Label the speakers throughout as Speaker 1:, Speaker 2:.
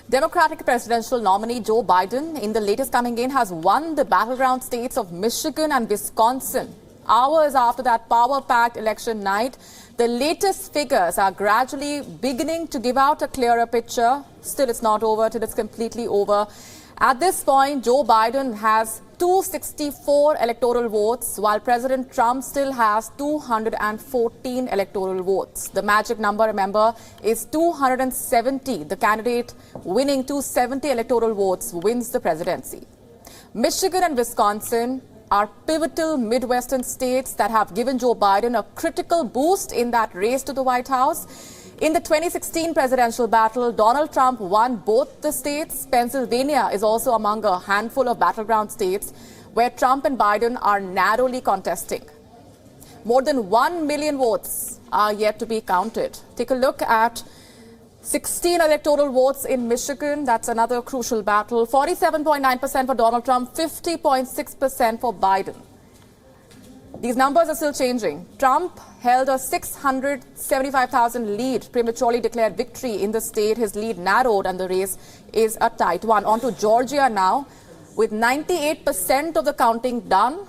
Speaker 1: Democratic presidential nominee Joe Biden, in the latest coming in, has won the battleground states of Michigan and Wisconsin. Hours after that power-packed election night, the latest figures are gradually beginning to give out a clearer picture. Still, it's not over till it's completely over. At this point, Joe Biden has 264 electoral votes, while President Trump still has 214 electoral votes. The magic number, remember, is 270. The candidate winning 270 electoral votes wins the presidency. Michigan and Wisconsin are pivotal Midwestern states that have given Joe Biden a critical boost in that race to the White House. In the 2016 presidential battle, Donald Trump won both the states. Pennsylvania is also among a handful of battleground states where Trump and Biden are narrowly contesting. More than 1 million votes are yet to be counted. Take a look at 16 electoral votes in Michigan. That's another crucial battle. 47.9% for Donald Trump, 50.6% for Biden. These numbers are still changing. Trump held a 675,000 lead, prematurely declared victory in the state. His lead narrowed and the race is a tight one. On to Georgia now. With 98% of the counting done,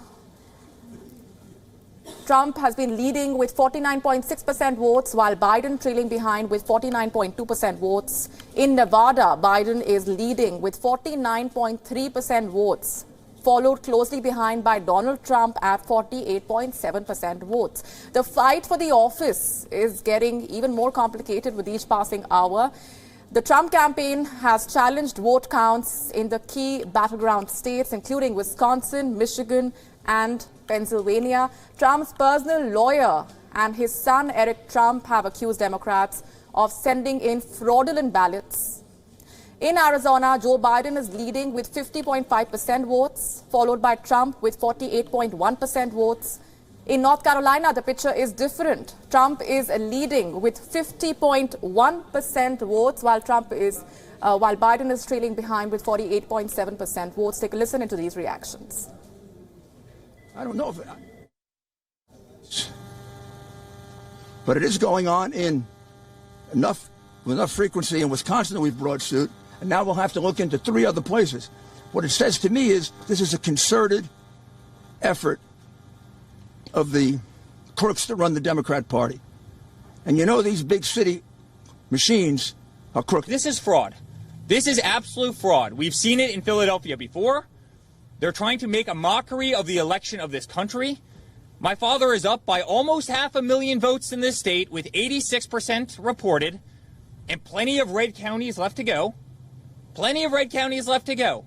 Speaker 1: Trump has been leading with 49.6% votes, while Biden trailing behind with 49.2% votes. In Nevada, Biden is leading with 49.3% votes, followed closely behind by Donald Trump at 48.7% votes. The fight for the office is getting even more complicated with each passing hour. The Trump campaign has challenged vote counts in the key battleground states, including Wisconsin, Michigan, and Pennsylvania. Trump's personal lawyer and his son, Eric Trump, have accused Democrats of sending in fraudulent ballots. In Arizona, Joe Biden is leading with 50.5% votes, followed by Trump with 48.1% votes. In North Carolina, the picture is different. Trump is leading with 50.1% votes, while Biden is trailing behind with 48.7% votes. Take a listen into these reactions.
Speaker 2: I don't know if but it is going on in enough frequency in Wisconsin that we've brought suit. And now we'll have to look into 3 other places. What it says to me is this is a concerted effort of the crooks that run the Democrat Party. And you know these big city machines are crooked.
Speaker 3: This is fraud. This is absolute fraud. We've seen it in Philadelphia before. They're trying to make a mockery of the election of this country. My father is up by almost 500,000 votes in this state with 86% reported and plenty of red counties left to go. Plenty of red counties left to go.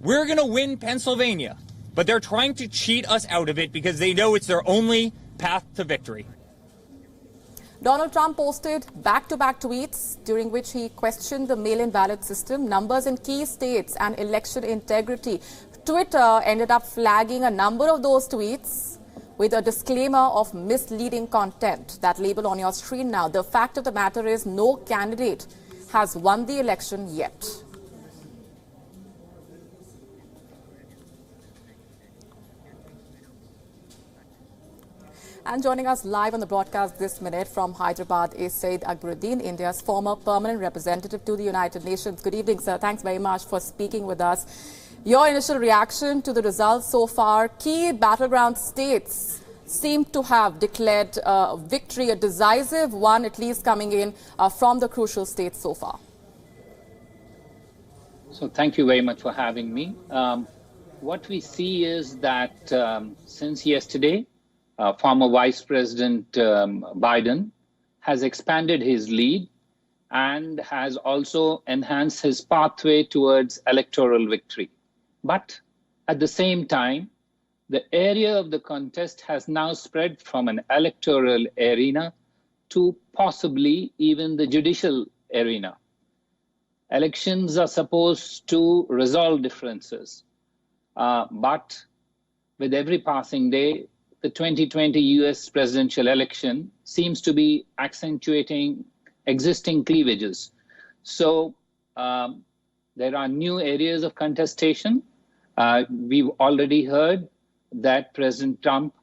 Speaker 3: We're going to win Pennsylvania, but they're trying to cheat us out of it because they know it's their only path to victory.
Speaker 1: Donald Trump posted back-to-back tweets during which he questioned the mail-in ballot system, numbers in key states, and election integrity. Twitter ended up flagging a number of those tweets with a disclaimer of misleading content. That label on your screen now. The fact of the matter is no candidate has won the election yet. And joining us live on the broadcast this minute from Hyderabad is Saeed Akbaruddin, India's former permanent representative to the United Nations. Good evening, sir. Thanks very much for speaking with us. Your initial reaction to the results so far. Key battleground states seem to have declared victory, a decisive one at least coming in from the crucial states so far.
Speaker 4: So thank you very much for having me. What we see is that since yesterday, former Vice President Biden has expanded his lead and has also enhanced his pathway towards electoral victory. But at the same time, the area of the contest has now spread from an electoral arena to possibly even the judicial arena. Elections are supposed to resolve differences, but with every passing day, the 2020 US presidential election seems to be accentuating existing cleavages. So there are new areas of contestation. We've already heard that President Trump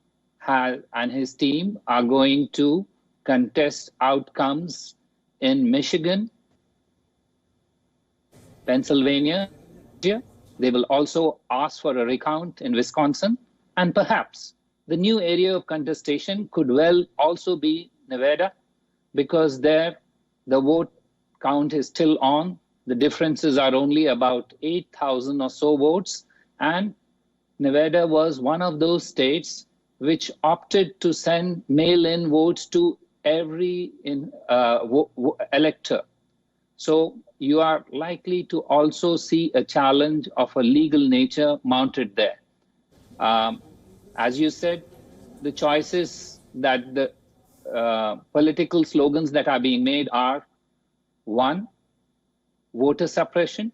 Speaker 4: and his team are going to contest outcomes in Michigan, Pennsylvania. They will also ask for a recount in Wisconsin. And perhaps the new area of contestation could well also be Nevada, because there the vote count is still on. The differences are only about 8,000 or so votes. And Nevada was one of those states which opted to send mail-in votes to every elector. So you are likely to also see a challenge of a legal nature mounted there. As you said, the choices that the political slogans that are being made are: one, voter suppression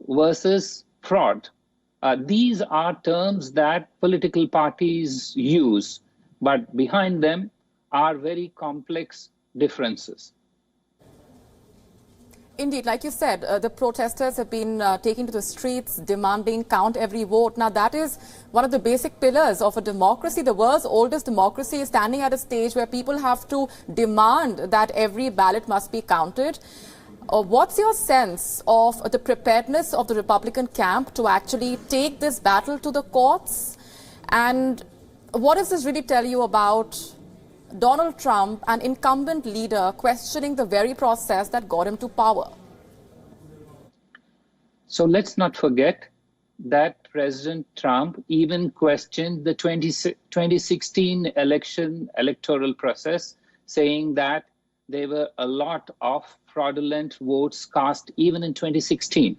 Speaker 4: versus fraud. These are terms that political parties use, but behind them are very complex differences.
Speaker 1: Indeed, like you said, the protesters have been taking to the streets demanding count every vote. Now, that is one of the basic pillars of a democracy. The world's oldest democracy is standing at a stage where people have to demand that every ballot must be counted. What's your sense of the preparedness of the Republican camp to actually take this battle to the courts? And what does this really tell you about Donald Trump, an incumbent leader, questioning the very process that got him to power?
Speaker 4: So let's not forget that President Trump even questioned the 2016 electoral process, saying that there were a lot of fraudulent votes cast even in 2016.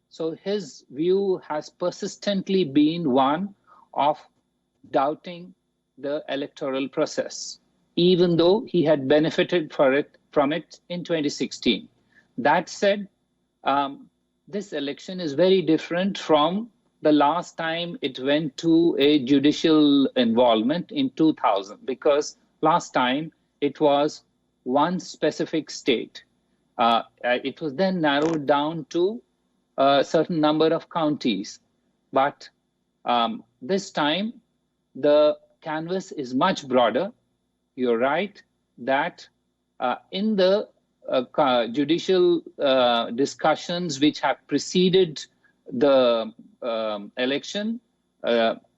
Speaker 4: So his view has persistently been one of doubting the electoral process, even though he had benefited from it in 2016. That said, this election is very different from the last time it went to a judicial involvement in 2000, because last time it was one specific state. It was then narrowed down to a certain number of counties. But this time, the canvas is much broader. You're right that in the judicial discussions which have preceded the election,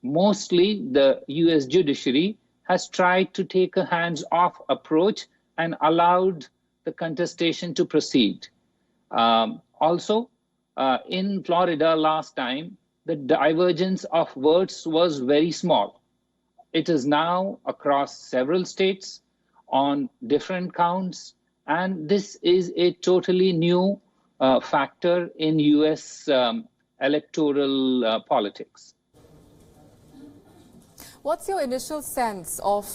Speaker 4: mostly the US judiciary has tried to take a hands-off approach and allowed the contestation to proceed. Also, in Florida last time, the divergence of votes was very small. It is now across several states on different counts, and this is a totally new factor in US electoral politics.
Speaker 1: What's your initial sense of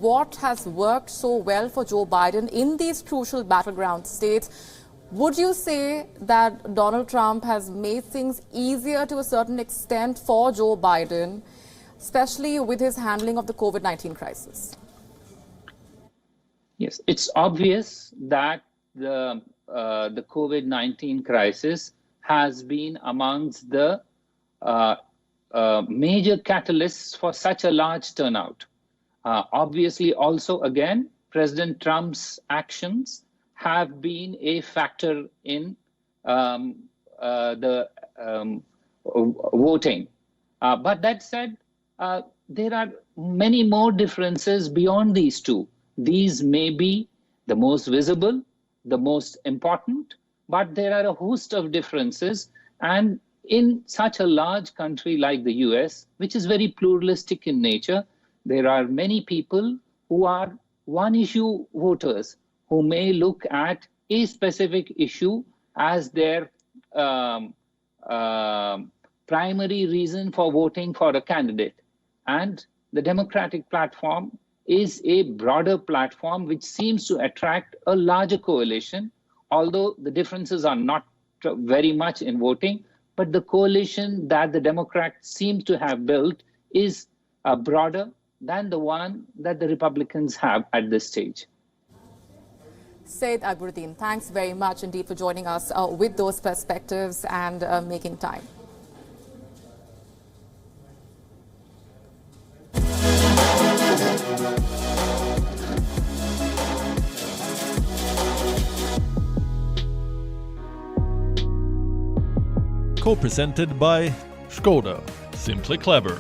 Speaker 1: what has worked so well for Joe Biden in these crucial battleground states? Would you say that Donald Trump has made things easier to a certain extent for Joe Biden, especially with his handling of the COVID-19 crisis?
Speaker 4: Yes, it's obvious that the COVID-19 crisis has been amongst the major catalysts for such a large turnout. Obviously, also, again, President Trump's actions have been a factor in the voting. But that said, there are many more differences beyond these two. These may be the most visible, the most important, but there are a host of differences. And in such a large country like the US, which is very pluralistic in nature, there are many people who are one-issue voters who may look at a specific issue as their primary reason for voting for a candidate. And the Democratic platform is a broader platform which seems to attract a larger coalition, although the differences are not very much in voting. But the coalition that the Democrats seem to have built is broader than the one that the Republicans have at this stage.
Speaker 1: Syed Akberuddin, thanks very much indeed for joining us with those perspectives and making time.
Speaker 5: co-presented by Skoda. Simply clever.